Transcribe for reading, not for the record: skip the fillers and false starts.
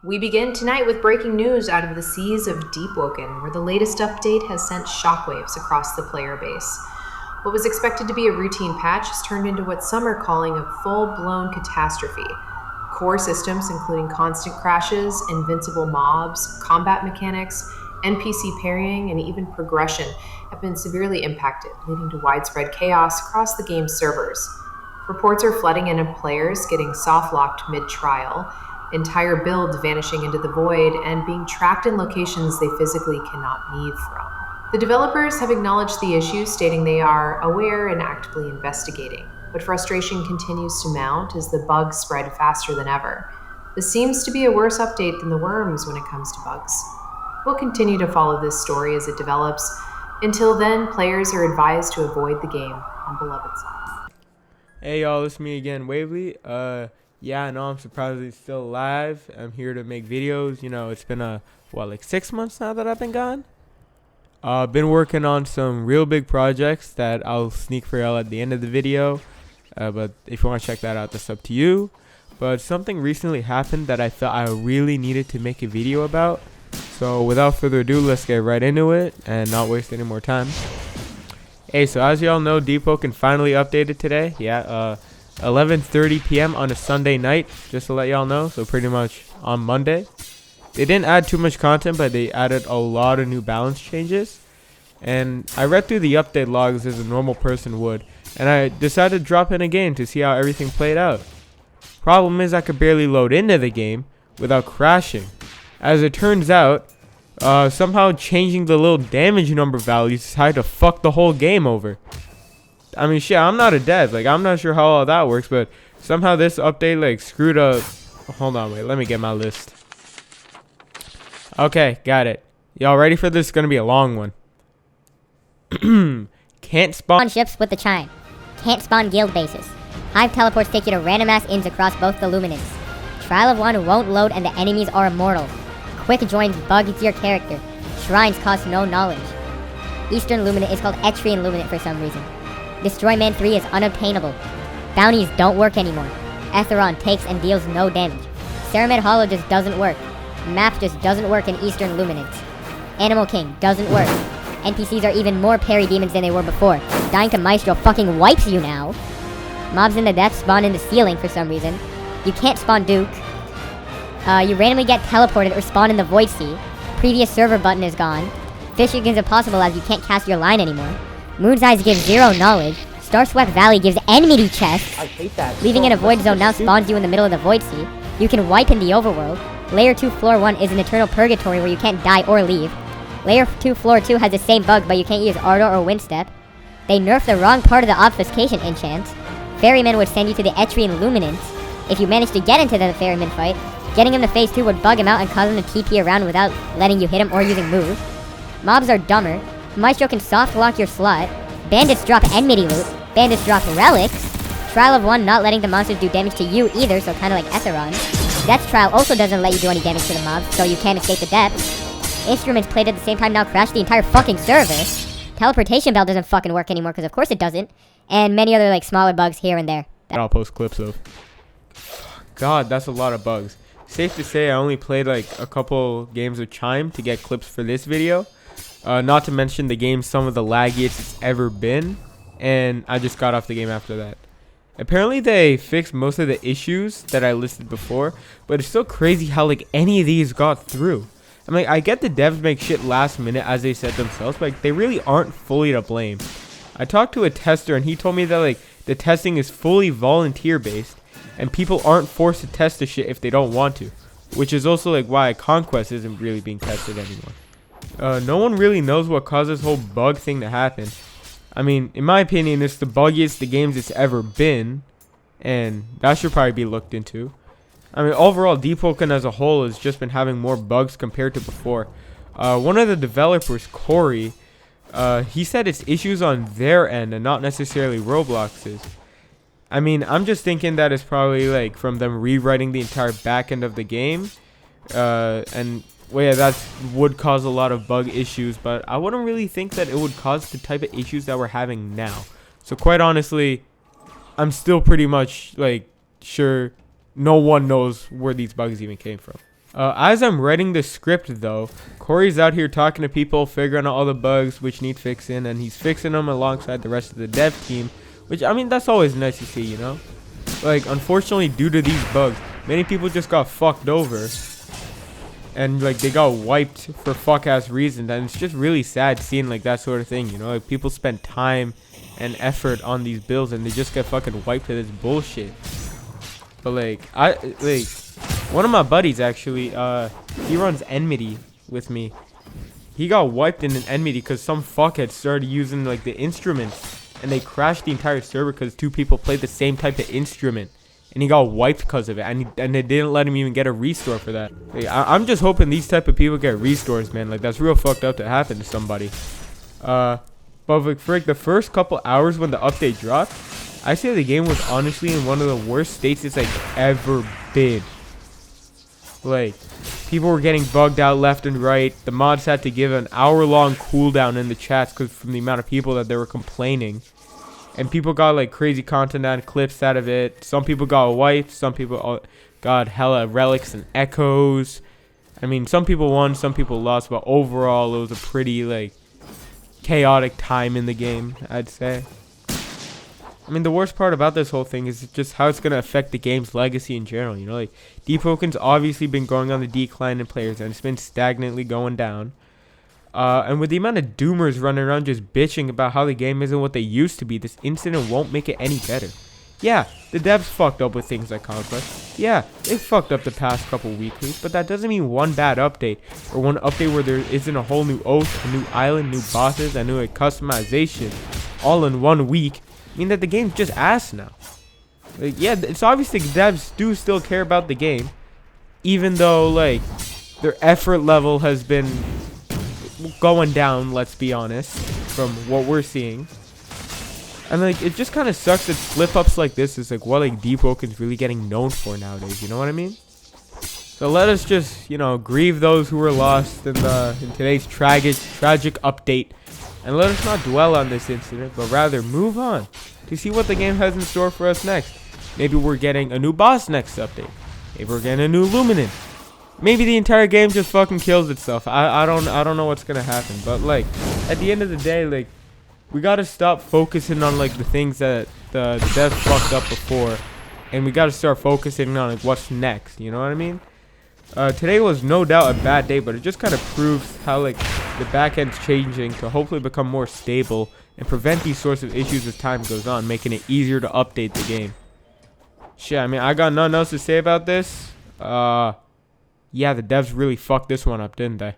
We begin tonight with breaking news out of the seas of Deepwoken, where the latest update has sent shockwaves across the player base. What was expected to be a routine patch has turned into what some are calling a full-blown catastrophe. Core systems, including constant crashes, invincible mobs, combat mechanics, NPC parrying, and even progression, have been severely impacted, leading to widespread chaos across the game's servers. Reports are flooding in of players getting soft-locked mid-trial, entire builds vanishing into the void, and being trapped in locations they physically cannot leave from. The developers have acknowledged the issue, stating they are aware and actively investigating, but frustration continues to mount as the bugs spread faster than ever. This seems to be a worse update than the worms when it comes to bugs. We'll continue to follow this story as it develops. Until then, players are advised to avoid the game on beloved sites. Hey y'all, it's me again, Waverly. Yeah, I know I'm surprisingly still alive. I'm here to make videos. You know, it's been like 6 months now that I've been gone. Been working on some real big projects that I'll sneak for y'all at the end of the video. But if you want to check that out, that's up to you. But something recently happened that I felt I really needed to make a video about. So without further ado, let's get right into it and not waste any more time. Hey, so as y'all know, Deepwoken finally updated today. Yeah, 11:30 p.m. on a Sunday night, just to let y'all know. So pretty much on Monday. They didn't add too much content, but they added a lot of new balance changes. And I read through the update logs as a normal person would, and I decided to drop in a game to see how everything played out. Problem is I could barely load into the game without crashing. As it turns out, somehow changing the little damage number values decided to fuck the whole game over. I mean, shit, I'm not a dev. Like, I'm not sure how all that works, but somehow this update, like, screwed up. Hold on, wait. Let me get my list. Okay, got it. Y'all ready for this? It's going to be a long one. Can't spawn ships with the chime. Can't spawn guild bases. Hive teleports take you to random-ass inns across both the luminance. Trial of One won't load and the enemies are immortal. Quick joins bugs your character. Shrines cost no knowledge. Eastern Luminant is called Etrian Luminant for some reason. Destroy Man 3 is unobtainable. Bounties don't work anymore. Etheron takes and deals no damage. Ceramid Hollow just doesn't work. Map just doesn't work in Eastern Luminance. Animal King doesn't work. NPCs are even more parry demons than they were before. Dying to Maestro fucking wipes you now. Mobs in the depths spawn in the ceiling for some reason. You can't spawn Duke. You randomly get teleported or spawn in the Void Sea. Previous server button is gone. Fishing is impossible as you can't cast your line anymore. Moon's Eyes gives 0 knowledge. Starswept Valley gives enmity chests. I hate that. Leaving in a void zone now spawns you in the middle of the Void Sea. You can wipe in the overworld. Layer 2 Floor 1 is an eternal purgatory where you can't die or leave. Layer 2 Floor 2 has the same bug, but you can't use Ardor or Windstep. They nerfed the wrong part of the Obfuscation enchant. Ferryman would send you to the Etrian Luminance. If you managed to get into the Ferryman fight, getting him to phase 2 would bug him out and cause him to TP around without letting you hit him or using moves. Mobs are dumber. Maestro can soft lock your slot. Bandits drop enmity loot. Bandits drop relics. Trial of One not letting the monsters do damage to you either, so kinda like Etheron. Death Trial also doesn't let you do any damage to the mobs, so you can't escape the depths. Instruments played at the same time now crash the entire fucking server. Teleportation Bell doesn't fucking work anymore, because of course it doesn't. And many other like smaller bugs here and there. I'll post clips of. God, that's a lot of bugs. Safe to say I only played like a couple games of Chime to get clips for this video. Not to mention the game's some of the laggiest it's ever been. And I just got off the game after that. Apparently they fixed most of the issues that I listed before. But it's still crazy how like any of these got through. I mean, I get the devs make shit last minute as they said themselves. But like, they really aren't fully to blame. I talked to a tester and he told me that like the testing is fully volunteer based. And people aren't forced to test the shit if they don't want to. Which is also like why Conquest isn't really being tested anymore. No one really knows what caused this whole bug thing to happen. I mean, in my opinion, it's the buggiest the games it's ever been. And that should probably be looked into. I mean, overall, Deepwoken as a whole has just been having more bugs compared to before. One of the developers, Corey, he said it's issues on their end and not necessarily Roblox's. I mean, I'm just thinking that it's probably like from them rewriting the entire back end of the game. And well, yeah, that would cause a lot of bug issues, but I wouldn't really think that it would cause the type of issues that we're having now. So quite honestly, I'm still pretty much like sure no one knows where these bugs even came from. As I'm writing the script, though, Corey's out here talking to people, figuring out all the bugs which need fixing, and he's fixing them alongside the rest of the dev team, which, I mean, that's always nice to see, you know? Like, unfortunately, due to these bugs, many people just got fucked over, and, like, they got wiped for fuck-ass reasons, and it's just really sad seeing, like, that sort of thing, you know? Like, people spend time and effort on these builds, and they just get fucking wiped to this bullshit. But, like, one of my buddies, actually, he runs Enmity with me. He got wiped in an Enmity because some fuckhead started using, like, the instruments. And they crashed the entire server because 2 people played the same type of instrument. And he got wiped because of it. And they didn't let him even get a restore for that. Like, I'm just hoping these type of people get restores, man. Like, that's real fucked up to happen to somebody. But, like, for, like, the first couple hours when the update dropped, I say the game was honestly in one of the worst states it's, like, ever been. Like, people were getting bugged out left and right. The mods had to give an hour-long cooldown in the chats because from the amount of people that they were complaining. And people got, like, crazy content and clips out of it. Some people got wiped. Some people got hella relics and echoes. I mean, some people won, some people lost. But overall, it was a pretty, like, chaotic time in the game, I'd say. I mean, the worst part about this whole thing is just how it's going to affect the game's legacy in general, you know? Like, Deepwoken's obviously been going on the decline in players, and it's been stagnantly going down. And with the amount of doomers running around just bitching about how the game isn't what they used to be, this incident won't make it any better. Yeah, the devs fucked up with things like Conquest. Yeah, they fucked up the past couple weeklies, but that doesn't mean one bad update, or one update where there isn't a whole new oath, a new island, new bosses, and new customization, all in 1 week. I mean that the game's just ass now. Like, yeah, it's obvious the devs do still care about the game, even though, like, their effort level has been going down, let's be honest, from what we're seeing. And, like, it just kind of sucks that slip-ups like this is, like, what, like, Deepwoken's really getting known for nowadays, you know what I mean? So let us just, you know, grieve those who were lost in today's tragic update. And let us not dwell on this incident, but rather move on to see what the game has in store for us next. Maybe we're getting a new boss next update. Maybe we're getting a new Luminen. Maybe the entire game just fucking kills itself. I don't know what's gonna happen. But, like, at the end of the day, like, we gotta stop focusing on, like, the things that the devs fucked up before, and we gotta start focusing on, like, what's next. You know what I mean? Today was no doubt a bad day, but it just kind of proves how, like, the back end's changing to hopefully become more stable and prevent these sorts of issues as time goes on, making it easier to update the game. Shit, I mean, I got nothing else to say about this. Yeah, the devs really fucked this one up, didn't they?